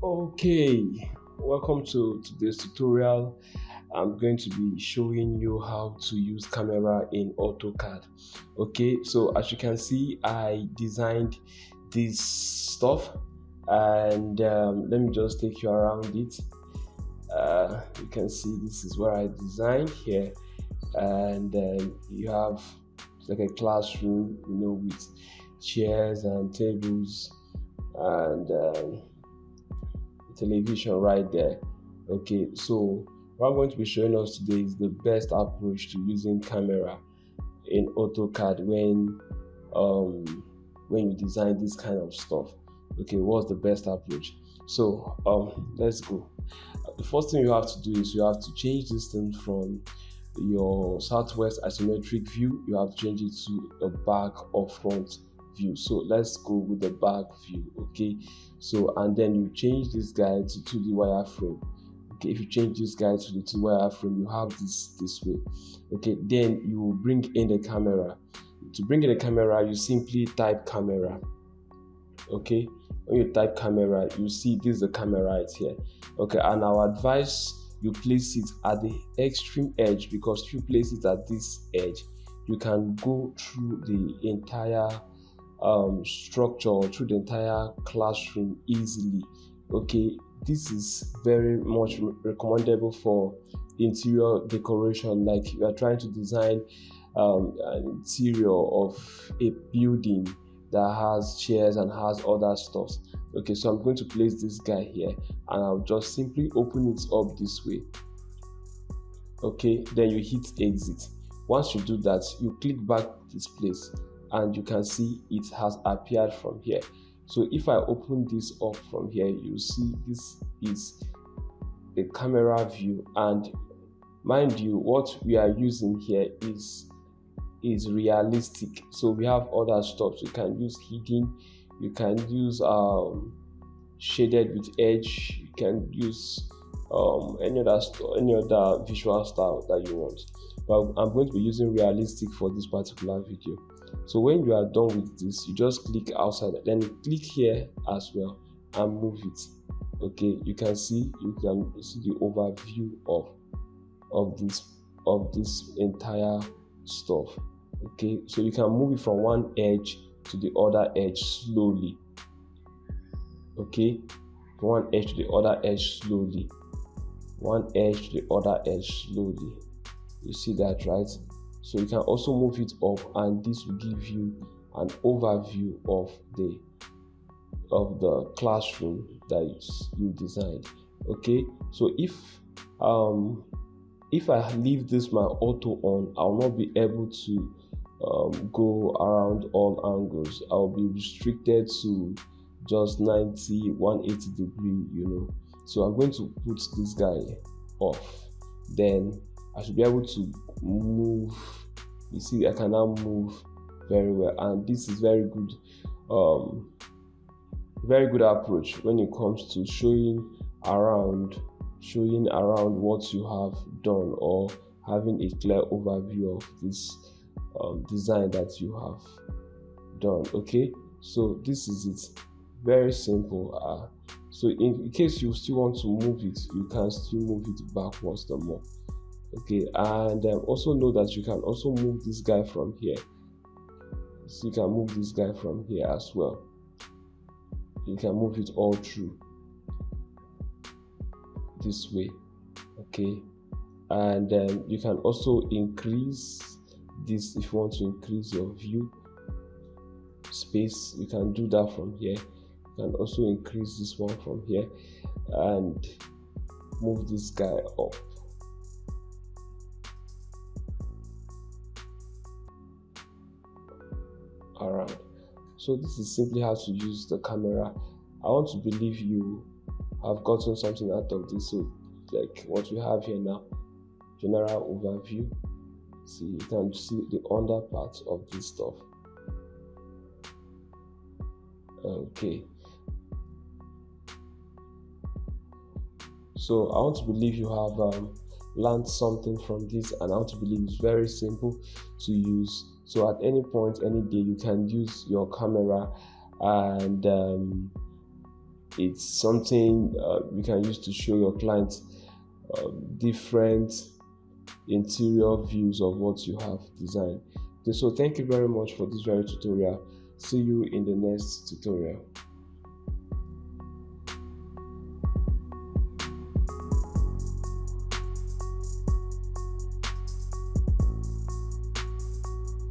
Okay, welcome to today's tutorial. I'm going to be showing you how to use camera in AutoCAD. Okay, so as you can see, I designed this stuff, and let me just take you around it. You can see this is where I designed here, and you have like a classroom, with chairs and tables and television right there. Okay, so what I'm going to be showing us today is the best approach to using camera in AutoCAD when you design this kind of stuff. Okay, what's the best approach? So let's go. The first thing you have to do is you have to change this thing from your southwest isometric view. You have to change it to a back or front view. So let's go with the back view. Okay, so and then you change this guy to 2D wireframe. Okay, if you change this guy to the 2D wireframe, you have this way. Okay, then you bring in the camera. To bring in the camera, you simply type camera. Okay, when you type camera, you see this is the camera right here. Okay, and I'll advise you place it at the extreme edge, because if you place it at this edge, you can go through the entire structure, through the entire classroom easily. Okay, this is very much recommendable for interior decoration, like you are trying to design an interior of a building that has chairs and has other stuff. Okay, so I'm going to place this guy here, and I'll just simply open it up this way. Okay, then you hit exit. Once you do that, you click back this place, and you can see it has appeared from here. So if I open this up from here, you see this is the camera view, and mind you, what we are using here is realistic. So we have other stuff. You can use hidden, you can use shaded with edge, you can use any other visual style that you want, but I'm going to be using realistic for this particular video. So when you are done with this, you just click outside, then you click here as well and move it. Okay, you can see the overview of this entire stuff. Okay, so you can move it from one edge to the other edge slowly. Okay, from one edge to the other edge slowly, one edge to the other edge slowly. You see that, right? So you can also move it up, and this will give you an overview of the classroom that you designed. Okay, so if I leave this my auto on, I'll not be able to go around all angles. I'll be restricted to just 90, 180 degree, So I'm going to put this guy off. Then I should be able to move. You see, I can now move very well, and this is very good approach when it comes to showing around what you have done, or having a clear overview of this design that you have done. Okay, so this is it, very simple. So in case you still want to move it, you can still move it backwards the more. Okay, and also know that you can also move this guy from here. So you can move this guy from here as well. You can move it all through this way. Okay, and you can also increase this if you want to increase your view space. You can do that from here. You can also increase this one from here and move this guy up. Alright, so this is simply how to use the camera. I want to believe you have gotten something out of this. So like what we have here now, general overview. See, you can see the under part of this stuff. Okay, so I want to believe you have learned something from this, and I want to believe it's very simple to use. So at any point, any day, you can use your camera and it's something you can use to show your clients different interior views of what you have designed. Okay, so thank you very much for this very tutorial. See you in the next tutorial.